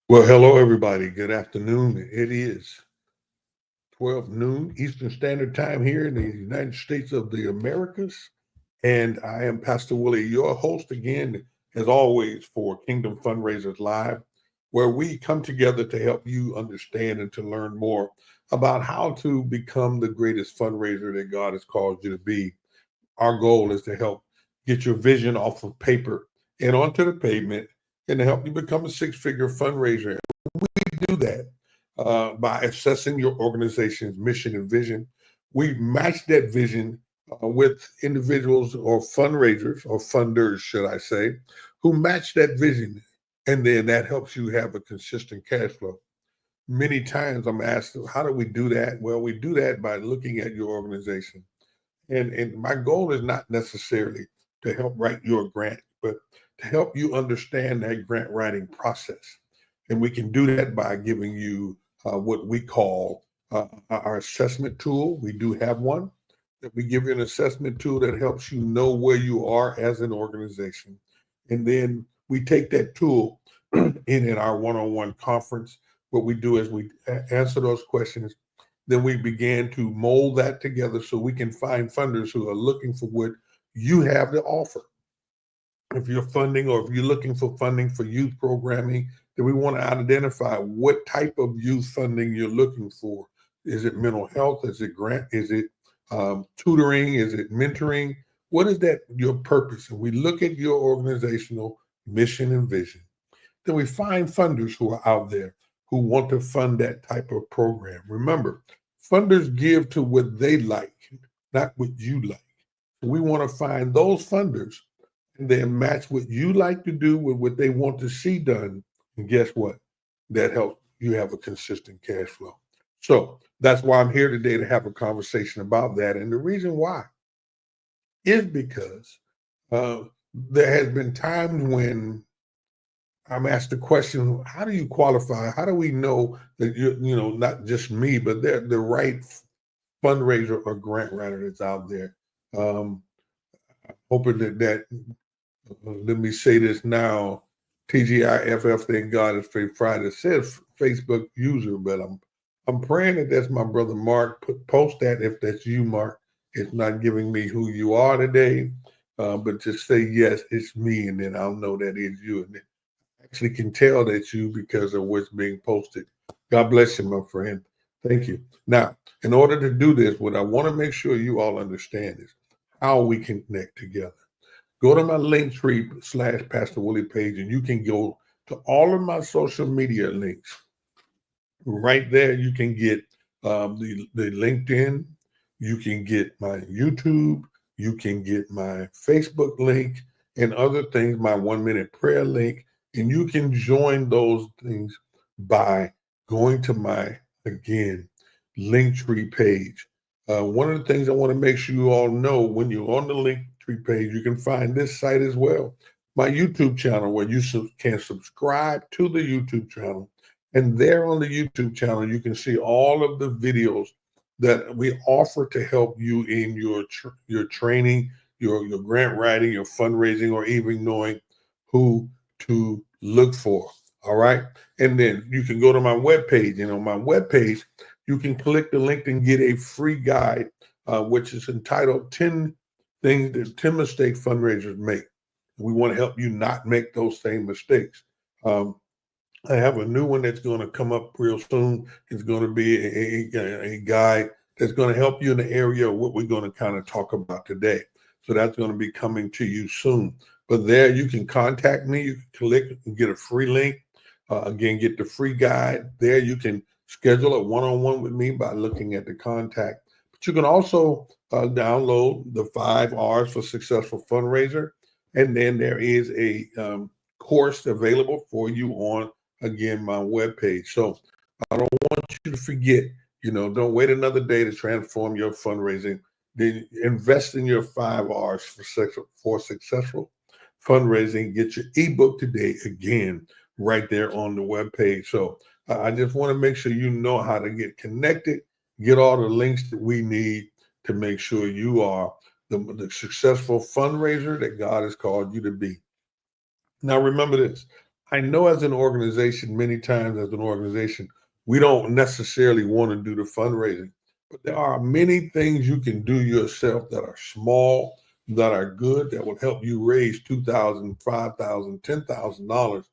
Well, hello, everybody. Good afternoon. It is 12 noon Eastern Standard Time here in the United States of the Americas. And I am Pastor Willie, your host again, as always, for Kingdom Fundraisers Live, where we come together to help you understand and to learn more about how to become the greatest fundraiser that God has called you to be. Our goal is to help get your vision off of paper and onto the pavement and to help you become a six-figure fundraiser. We do that by assessing your organization's mission and vision. We match that vision with individuals or fundraisers or funders, should I say, who match that vision. And then that helps you have a consistent cash flow. Many times I'm asked, how do we do that? Well, we do that by looking at your organization. And my goal is not necessarily to help write your grant, but to help you understand that grant writing process. And we can do that by giving you what we call our assessment tool. We do have one that we give you an assessment tool that helps you know where you are as an organization. And then we take that tool in our one-on-one conference. What we do is we answer those questions, then we began to mold that together so we can find funders who are looking for what you have to offer. If you're funding or if you're looking for funding for youth programming, then we want to identify what type of youth funding you're looking for. Is it mental health? Is it grant? Is it tutoring? Is it mentoring? What is that your purpose? And we look at your organizational mission and vision. Then we find funders who are out there who want to fund that type of program. Remember, funders give to what they like, not what you like. So we want to find those funders and then match what you like to do with what they want to see done. And guess what? That helps you have a consistent cash flow. So that's why I'm here today to have a conversation about that. And the reason why is because uh, there has been times when I'm asked the question, how do you qualify? How do we know that not just me, but they're the right fundraiser or grant writer that's out there? Um, Hoping let me say this now, TGIFF, thank God it's Friday. It says Facebook user, but I'm praying that that's my brother Mark. Post that if that's you, Mark. It's not giving me who you are today, but just say yes, it's me, and then I'll know that it's you. And actually can tell that you because of what's being posted. God bless you, my friend. Thank you. Now, in order to do this, what I want to make sure you all understand is how we can connect together. Go to my Linktree / Pastor Willie page, and you can go to all of my social media links. Right there, you can get the LinkedIn, you can get my YouTube, you can get my Facebook link, and other things, my 1 minute prayer link, and you can join those things by going to my, again, Linktree page. One of the things I want to make sure you all know, when you're on the Linktree page, you can find this site as well. My YouTube channel, where you can subscribe to the YouTube channel. And there on the YouTube channel, you can see all of the videos that we offer to help you in your training, your grant writing, your fundraising, or even knowing who to look for. All right. And then you can go to my webpage. And on my webpage, you can click the link and get a free guide, which is entitled 10 Things that 10 Mistakes Fundraisers Make. We want to help you not make those same mistakes. I have a new one that's going to come up real soon. It's going to be a guide that's going to help you in the area of what we're going to kind of talk about today. So that's going to be coming to you soon. But there you can contact me. You can click and get a free link. Again, get the free guide. There you can schedule a one-on-one with me by looking at the contact. But you can also download the 5 R's for Successful Fundraiser. And then there is a course available for you on, again, my webpage. So I don't want you to forget, don't wait another day to transform your fundraising. Then invest in your 5 R's for successful fundraising. Get your ebook today, again, right there on the webpage. So I just want to make sure you know how to get connected, get all the links that we need to make sure you are the successful fundraiser that God has called you to be. Now, remember this. I know as an organization, many times as an organization, we don't necessarily want to do the fundraising, but there are many things you can do yourself that are small, that are good, that will help you raise $2,000, $5,000, $10,000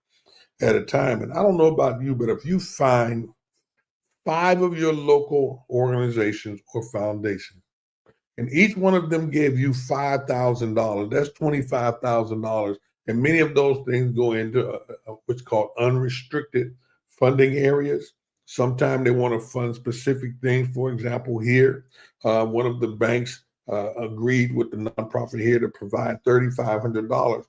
at a time. And I don't know about you, but if you find five of your local organizations or foundations, and each one of them gave you $5,000, that's $25,000. And many of those things go into what's called unrestricted funding areas. Sometimes they want to fund specific things. For example, here, one of the banks agreed with the nonprofit here to provide $3,500,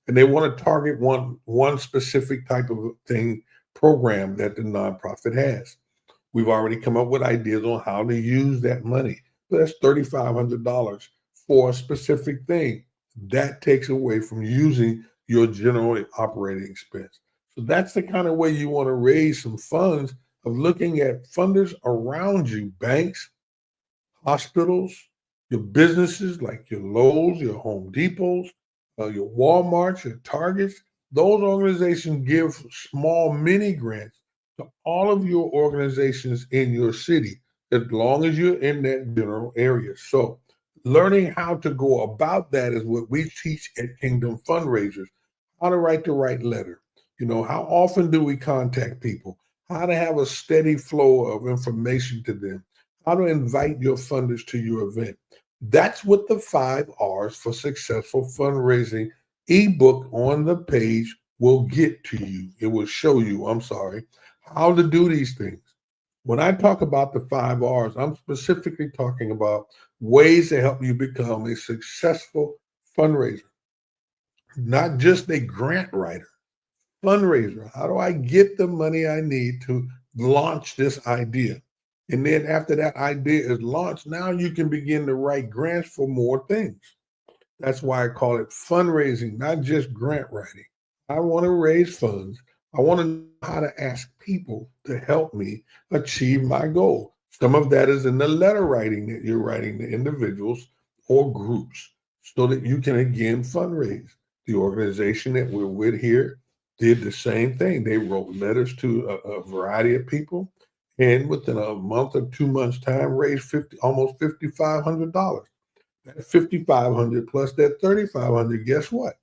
and they want to target one specific type of thing program that the nonprofit has. We've already come up with ideas on how to use that money. So that's $3,500 for a specific thing. That takes away from using your general operating expense. So that's the kind of way you want to raise some funds, of looking at funders around you, banks, hospitals, your businesses like your Lowe's, your Home Depots, your Walmarts, your Targets. Those organizations give small mini grants to all of your organizations in your city, as long as you're in that general area. So learning how to go about that is what we teach at Kingdom Fundraisers. How to write the right letter. How often do we contact people? How to have a steady flow of information to them. How to invite your funders to your event. That's what the 5 R's for Successful Fundraising ebook on the page will get to you. It will show you, how to do these things. When I talk about the 5 R's, I'm specifically talking about ways to help you become a successful fundraiser, not just a grant writer. Fundraiser. How do I get the money I need to launch this idea? And then after that idea is launched, now you can begin to write grants for more things. That's why I call it fundraising, not just grant writing. I want to raise funds. I want to know how to ask people to help me achieve my goal. Some of that is in the letter writing that you're writing to individuals or groups so that you can again fundraise. The organization that we're with here did the same thing. They wrote letters to a variety of people, and within a month or 2 months' time, raised almost $5,500. That 5,500 plus that 3,500. Guess what?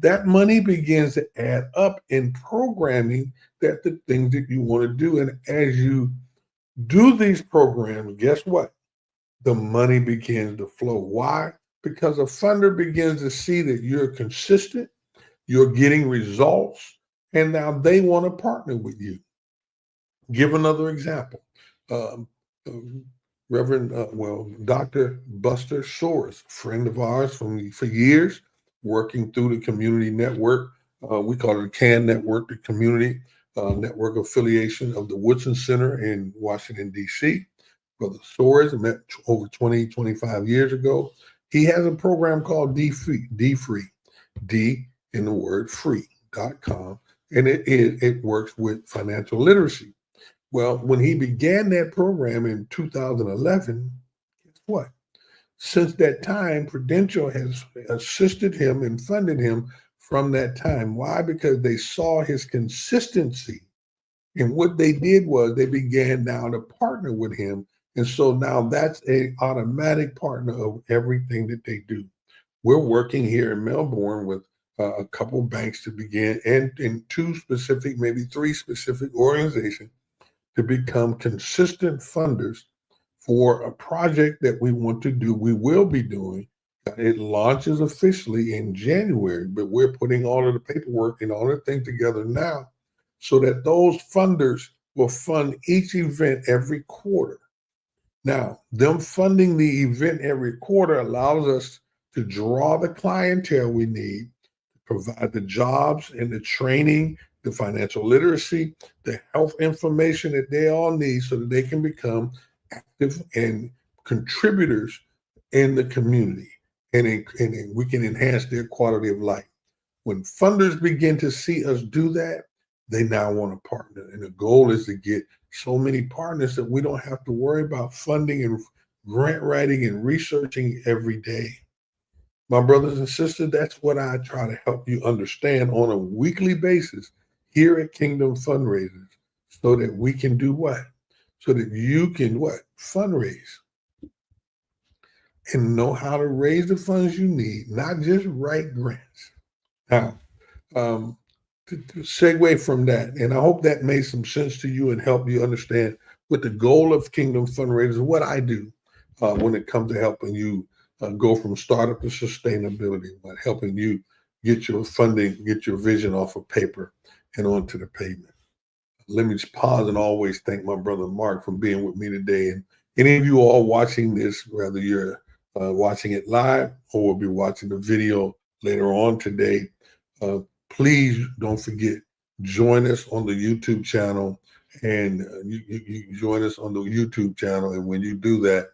That money begins to add up in programming that the things that you want to do. And as you do these programs, guess what? The money begins to flow. Why? Because a funder begins to see that you're consistent, you're getting results, and now they want to partner with you. Give another example. Um, Reverend, Dr. Buster Shores, friend of ours for years, working through the community network. We call it the CAN network, the community network affiliation of the Woodson Center in Washington, D.C. Brother Shores met over 20, 25 years ago. He has a program called D-Free, D in the word free.com, and it works with financial literacy. Well, when he began that program in 2011, guess what? Since that time, Prudential has assisted him and funded him from that time. Why? Because they saw his consistency. And what they did was they began now to partner with him. And so now that's an automatic partner of everything that they do. We're working here in Melbourne with a couple banks to begin, and in two specific, maybe three specific organizations to become consistent funders for a project that we want to do. We will be doing. It launches officially in January, but we're putting all of the paperwork and all the things together now so that those funders will fund each event every quarter. Now, them funding the event every quarter allows us to draw the clientele we need, provide the jobs and the training, the financial literacy, the health information that they all need so that they can become active and contributors in the community, and we can enhance their quality of life. When funders begin to see us do that, they now want to partner. And the goal is to get so many partners that we don't have to worry about funding and grant writing and researching every day. My brothers and sisters, that's what I try to help you understand on a weekly basis here at Kingdom Fundraisers so that we can do what? So that you can what? Fundraise and know how to raise the funds you need, not just write grants. Now, to segue from that, and I hope that made some sense to you and help you understand what the goal of Kingdom Fundraisers, what I do when it comes to helping you go from startup to sustainability, but helping you get your funding, get your vision off of paper and onto the pavement. Let me just pause and always thank my brother Mark for being with me today. And any of you all watching this, whether you're watching it live or will be watching the video later on today, please don't forget, join us on the YouTube channel, and you join us on the YouTube channel. And when you do that,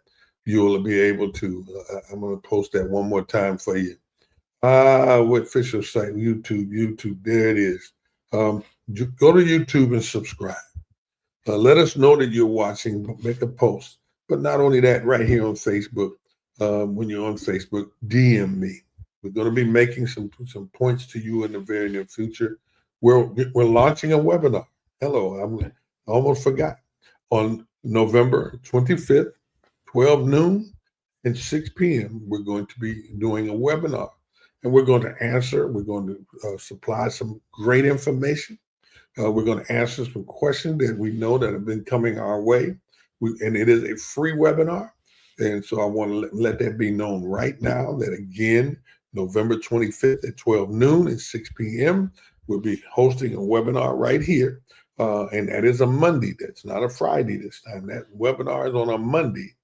you'll be able to, I'm going to post that one more time for you. What official site? YouTube, there it is. Go to YouTube and subscribe. Let us know that you're watching, make a post. But not only that, right here on Facebook, when you're on Facebook, DM me. We're going to be making some points to you in the very near future. We're launching a webinar. Hello, I almost forgot. On November 25th, 12 noon and 6 p.m., we're going to be doing a webinar. And we're going to supply some great information. We're going to answer some questions that we know that have been coming our way. And it is a free webinar. And so I want to let that be known right now that, again, November 25th at 12 noon and 6 p.m., we'll be hosting a webinar right here. And that is a Monday. That's not a Friday this time. That webinar is on a Monday,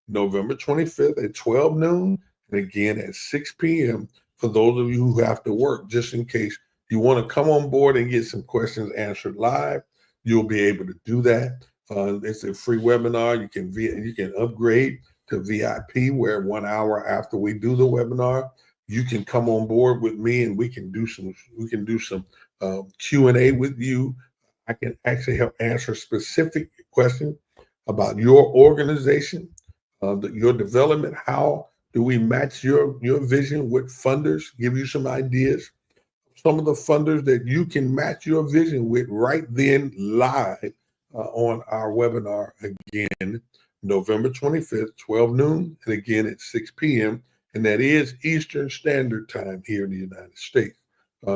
November 25th at 12 noon, and again at 6 p.m. for those of you who have to work, just in case you want to come on board and get some questions answered live, you'll be able to do that. It's a free webinar. You can upgrade to VIP, where 1 hour after we do the webinar, you can come on board with me and we can do some Q&A with you. I can actually help answer specific questions about your organization, your development. How do we match your vision with funders? Give you some ideas. Some of the funders that you can match your vision with right then live on our webinar again, November 25th, 12 noon, and again at 6 p.m. And that is Eastern Standard Time here in the United States.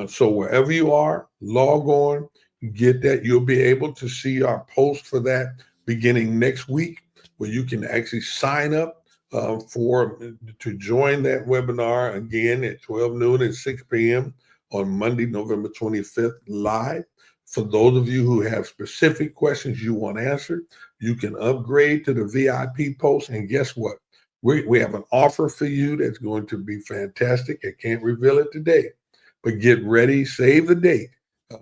So wherever you are, log on, get that. You'll be able to see our post for that beginning next week, where you can actually sign up to join that webinar again at 12 noon and 6 p.m. on Monday, November 25th, live. For those of you who have specific questions you want answered, you can upgrade to the VIP post. And guess what? We have an offer for you that's going to be fantastic. I can't reveal it today, but get ready, save the date.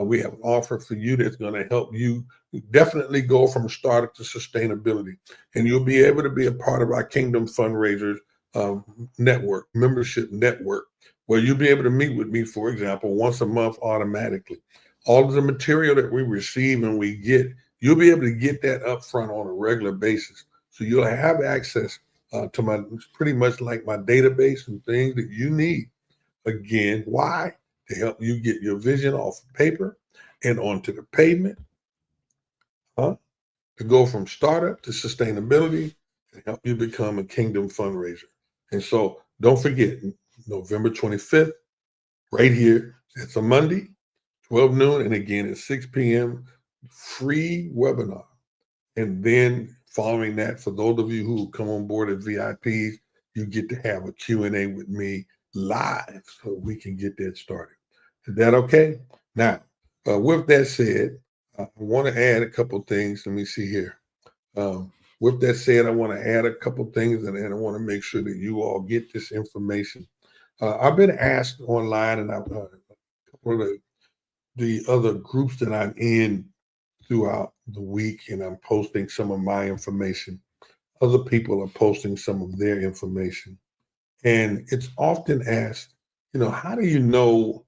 We have an offer for you that's going to help you definitely go from startup to sustainability. And you'll be able to be a part of our Kingdom Fundraisers network, membership network, where you'll be able to meet with me, for example, once a month automatically. All of the material that we receive and we get, you'll be able to get that up front on a regular basis. So you'll have access to my, pretty much like my database and things that you need. Again, why? To help you get your vision off paper and onto the pavement, to go from startup to sustainability and help you become a Kingdom Fundraiser. And so don't forget, November 25th, right here. It's a Monday, 12 noon, and again at 6 p.m., free webinar. And then following that, for those of you who come on board as VIPs, you get to have a Q&A with me live so we can get that started. Is that okay? Now, with that said, I want to add a couple things. Let me see here. With that said, I want to add a couple things, and I want to make sure that you all get this information. I've been asked online, and I've a couple of the other groups that I'm in throughout the week, and I'm posting some of my information. Other people are posting some of their information. And it's often asked, how do you know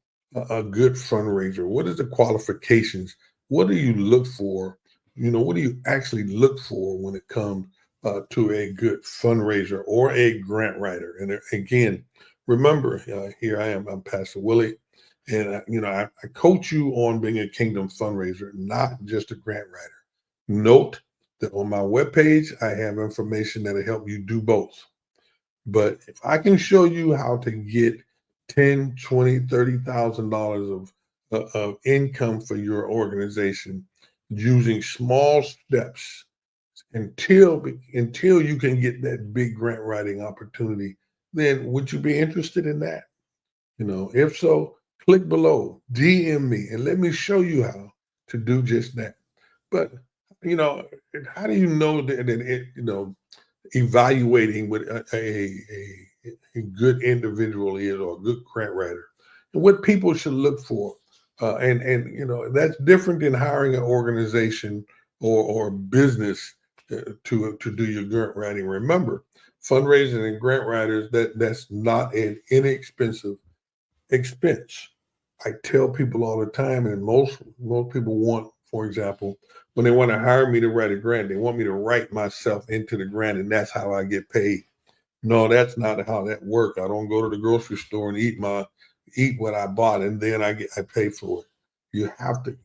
a good fundraiser? What is the qualifications? What do you look for? What do you actually look for when it comes to a good fundraiser or a grant writer? And again, remember, here I am, I'm Pastor Willie. And I coach you on being a kingdom fundraiser, not just a grant writer. Note that on my webpage, I have information that'll help you do both. But if I can show you how to get 10, 20, $30,000 of income for your organization using small steps until you can get that big grant writing opportunity, then would you be interested in that? If so, click below, DM me, and let me show you how to do just that. But you know, how do you know that evaluating what a good individual is, or a good grant writer, and what people should look for? And that's different than hiring an organization or business to do your grant writing. Remember, fundraising and grant writers, that's not an inexpensive expense. I tell people all the time, and most people want, for example, when they want to hire me to write a grant, they want me to write myself into the grant, and that's how I get paid. No, that's not how that works. I don't go to the grocery store and eat what I bought, and then I pay for it. You have to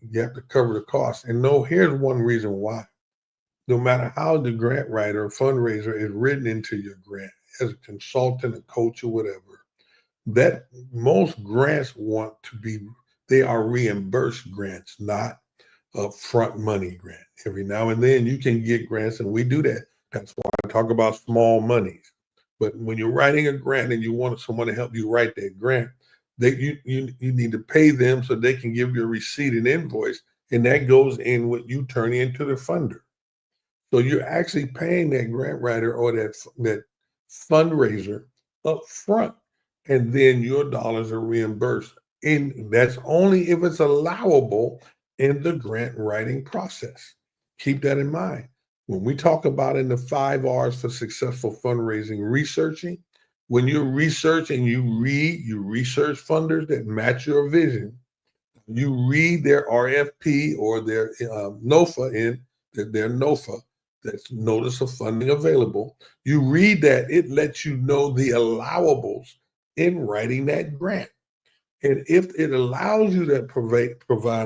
cover the cost. And no, here's one reason why. No matter how the grant writer or fundraiser is written into your grant, as a consultant, a coach, or whatever, that most grants they are reimbursed grants, not upfront money grant. Every now and then you can get grants, and we do that. That's why I talk about small monies. But when you're writing a grant and you want someone to help you write that grant, you need to pay them so they can give you a receipt and invoice, and that goes in what you turn into the funder. So you're actually paying that grant writer or that fundraiser up front, and then your dollars are reimbursed. And that's only if it's allowable in the grant writing process. Keep that in mind. When we talk about in the 5 R's for successful fundraising, researching, when you research and you research funders that match your vision, you read their RFP or their their NOFA, that's Notice of Funding Available. You read that, it lets you know the allowables in writing that grant. And if it allows you to provide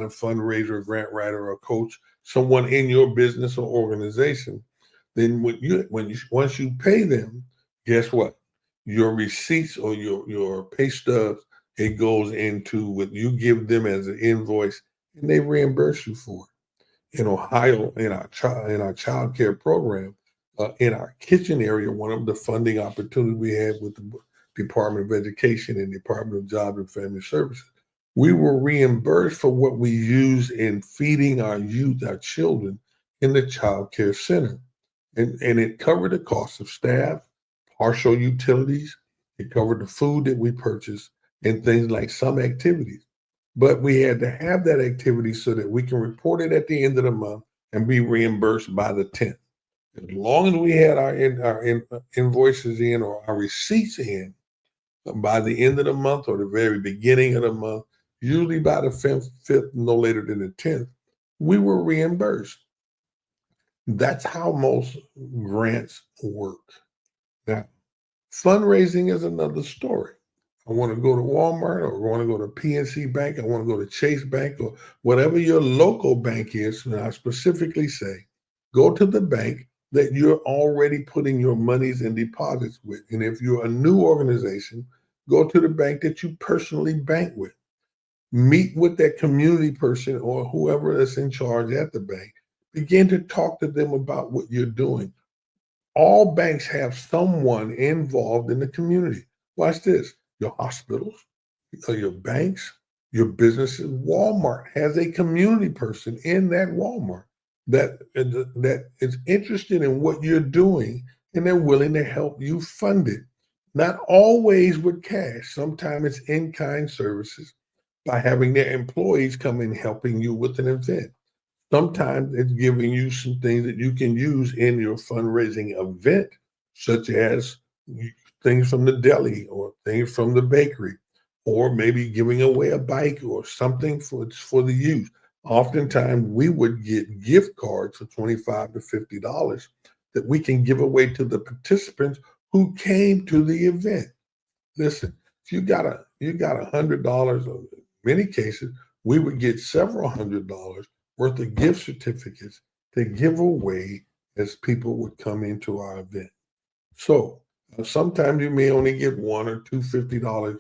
a fundraiser, grant writer, or coach, someone in your business or organization, then once you pay them, guess what? Your receipts or your pay stubs, it goes into what you give them as an invoice, and they reimburse you for it. In Ohio, in our child care program, in our kitchen area, one of the funding opportunities we had with the Department of Education and Department of Job and Family Services, we were reimbursed for what we use in feeding our youth, our children, in the child care center. And it covered the cost of staff, partial utilities. It covered the food that we purchased and things like some activities. But we had to have that activity so that we can report it at the end of the month and be reimbursed by the 10th. As long as we had our invoices in or our receipts in by the end of the month or the very beginning of the month, usually by the fifth, no later than the 10th, we were reimbursed. That's how most grants work. Now, fundraising is another story. I want to go to Walmart, or I want to go to PNC Bank, I want to go to Chase Bank, or whatever your local bank is. And I specifically say, go to the bank that you're already putting your monies and deposits with. And if you're a new organization, go to the bank that you personally bank with. Meet with that community person or whoever is in charge at the bank. Begin to talk to them about what you're doing. All banks have someone involved in the community. Watch this. Your hospitals, your banks, your businesses. Walmart has a community person in that Walmart that is interested in what you're doing, and they're willing to help you fund it. Not always with cash. Sometimes it's in-kind services by having their employees come in helping you with an event. Sometimes it's giving you some things that you can use in your fundraising event, such as things from the deli or things from the bakery, or maybe giving away a bike or something for the youth. Oftentimes, we would get gift cards for $25 to $50 that we can give away to the participants who came to the event. Listen, if you got $100 or many cases, we would get several $100s worth of gift certificates to give away as people would come into our event. So sometimes you may only get one or two $50.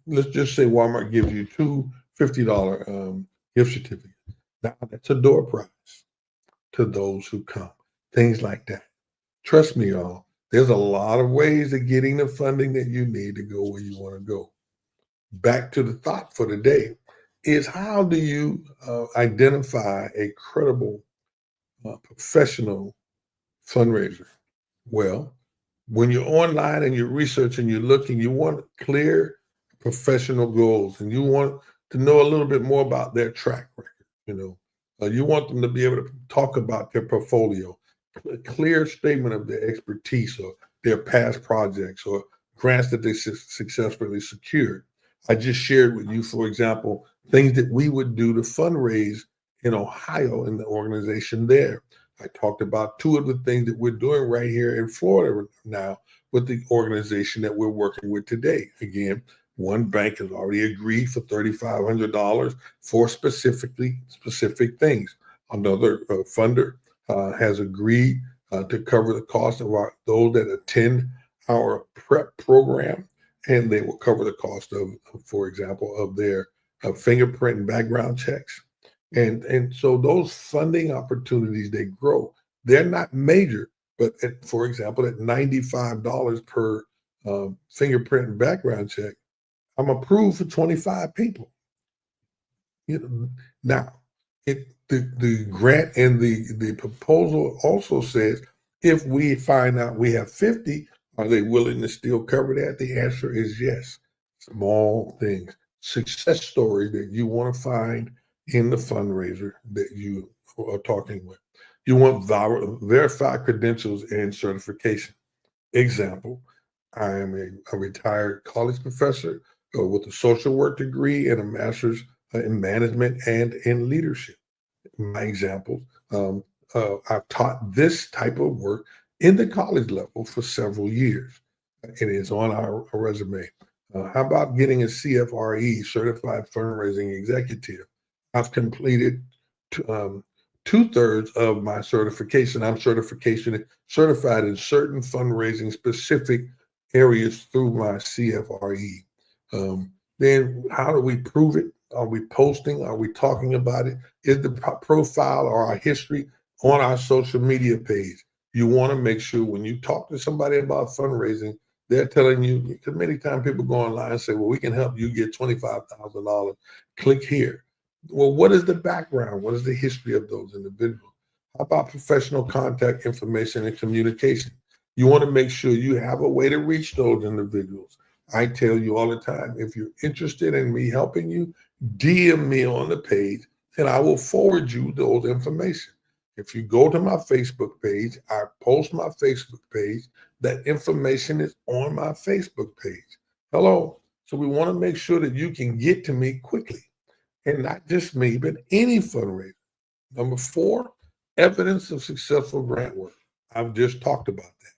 Let's just say Walmart gives you two $50 gift certificates. Now that's a door prize to those who come. Things like that. Trust me, y'all. There's a lot of ways of getting the funding that you need to go where you want to go. Back to the thought for today is how do you identify a credible professional fundraiser? Well, when you're online and you're researching, you're looking, you want clear professional goals and you want to know a little bit more about their track record. You want them to be able to talk about their portfolio, a clear statement of their expertise or their past projects or grants that they successfully secured. I just shared with you, for example, things that we would do to fundraise in Ohio in the organization there. I talked about two of the things that we're doing right here in Florida now with the organization that we're working with today. Again, one bank has already agreed for $3,500 for specific things. Another funder has agreed to cover the cost of those that attend our prep program, and they will cover the cost of, for example, of their fingerprint and background checks. And so those funding opportunities, they grow. They're not major, but for example, at $95 per fingerprint and background check, I'm approved for 25 people. Now, the grant and the proposal also says if we find out we have 50, are they willing to still cover that? The answer is yes. Small things, success stories that you want to find in the fundraiser that you are talking with. You want verified credentials and certification. Example, I am a retired college professor with a social work degree and a master's in management and in leadership. My examples, I've taught this type of work in the college level for several years. It is on our resume. How about getting a CFRE, Certified Fundraising Executive? I've completed 2/3 of my certification. I'm certified in certain fundraising specific areas through my CFRE. Then how do we prove it? Are we posting? Are we talking about it? Is the profile or our history on our social media page? You want to make sure when you talk to somebody about fundraising, they're telling you, because many times people go online and say, well, we can help you get $25,000. Click here. Well, what is the background? What is the history of those individuals? How about professional contact information and communication? You want to make sure you have a way to reach those individuals. I tell you all the time, if you're interested in me helping you, DM me on the page and I will forward you those information. If you go to my Facebook page, I post my Facebook page. That information is on my Facebook page. Hello. So we want to make sure that you can get to me quickly. And not just me, but any fundraiser. Number 4, evidence of successful grant work. I've just talked about that.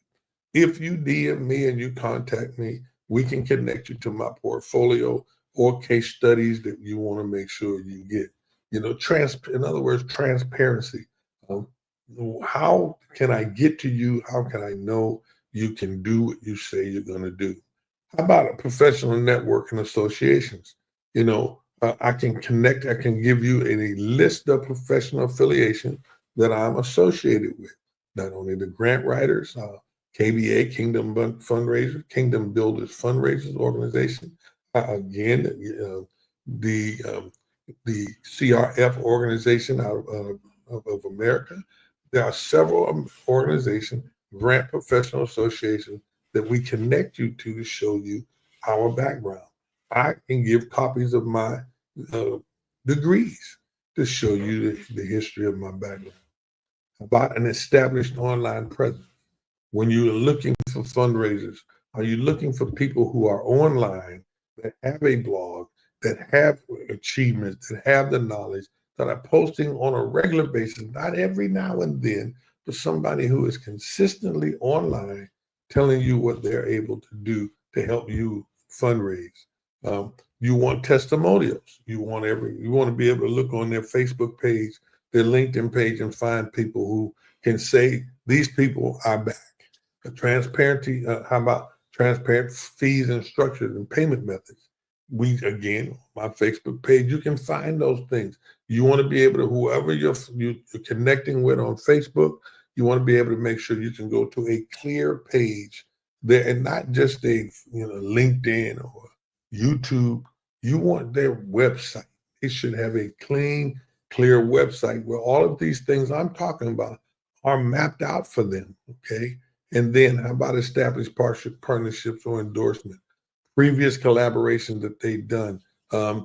If you DM me and you contact me, we can connect you to my portfolio or case studies that you want to make sure you get. In other words, transparency. How can I get to you? How can I know you can do what you say you're going to do? How about a professional network and associations? I can connect, I can give you a list of professional affiliations that I'm associated with. Not only the grant writers, KBA, Kingdom Fundraisers, Kingdom Builders Fundraisers Organization. Again, the CRF organization out of America. There are several organizations, grant professional associations that we connect you to show you our background. I can give copies of my degrees to show you the history of my background. About an established online presence. When you're looking for fundraisers, are you looking for people who are online that have a blog, that have achievements, that have the knowledge, that are posting on a regular basis, not every now and then, but somebody who is consistently online telling you what they're able to do to help you fundraise. You want testimonials. You want to be able to look on their Facebook page, their LinkedIn page, and find people who can say these people are back. Transparency. How about transparent fees and structures and payment methods? Again, my Facebook page, you can find those things. You want to be able to, whoever you're connecting with on Facebook, you want to be able to make sure you can go to a clear page there, and not just a LinkedIn or YouTube. You want their website. It should have a clean, clear website where all of these things I'm talking about are mapped out for them. Okay. And then how about established partnerships or endorsement, previous collaborations that they've done,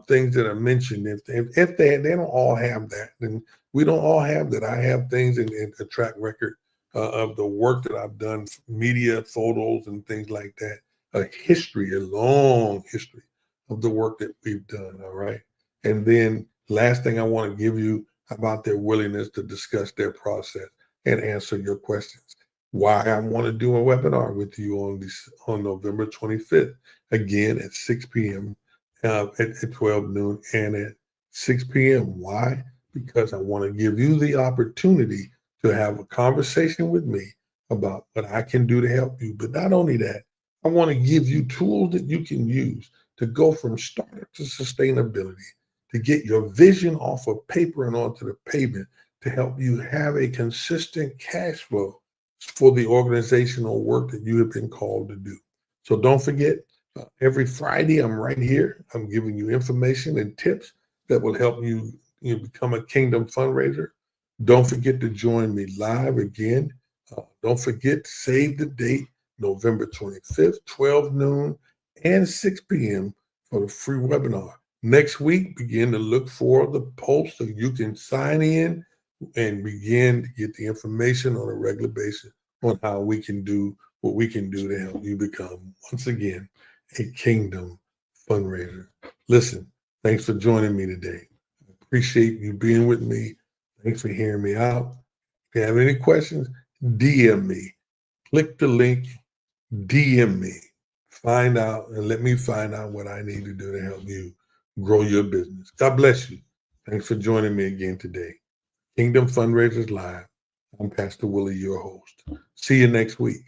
things that are mentioned. If they don't all have that, then we don't all have that. I have things in a track record of the work that I've done, media, photos, and things like that. A history, a long history of the work that we've done. All right. And then last thing I want to give you about their willingness to discuss their process and answer your questions. Why I want to do a webinar with you on November 25th, again at 6 p.m., at 12 noon and at 6 p.m. Why? Because I want to give you the opportunity to have a conversation with me about what I can do to help you. But not only that, I want to give you tools that you can use to go from startup to sustainability, to get your vision off of paper and onto the pavement, to help you have a consistent cash flow for the organizational work that you have been called to do. So don't forget, every Friday I'm right here. I'm giving you information and tips that will help you, become a kingdom fundraiser. Don't forget to join me live again. Don't forget to save the date, November 25th, 12 noon and 6 p.m. for the free webinar. Next week, begin to look for the post so you can sign in and begin to get the information on a regular basis on how we can do what we can do to help you become, once again, a kingdom fundraiser. Listen, thanks for joining me today. I appreciate you being with me. Thanks for hearing me out. If you have any questions, DM me. Click the link, DM me. Find out and let me find out what I need to do to help you grow your business. God bless you. Thanks for joining me again today. Kingdom Fundraisers Live. I'm Pastor WIllie, your host. See you next week.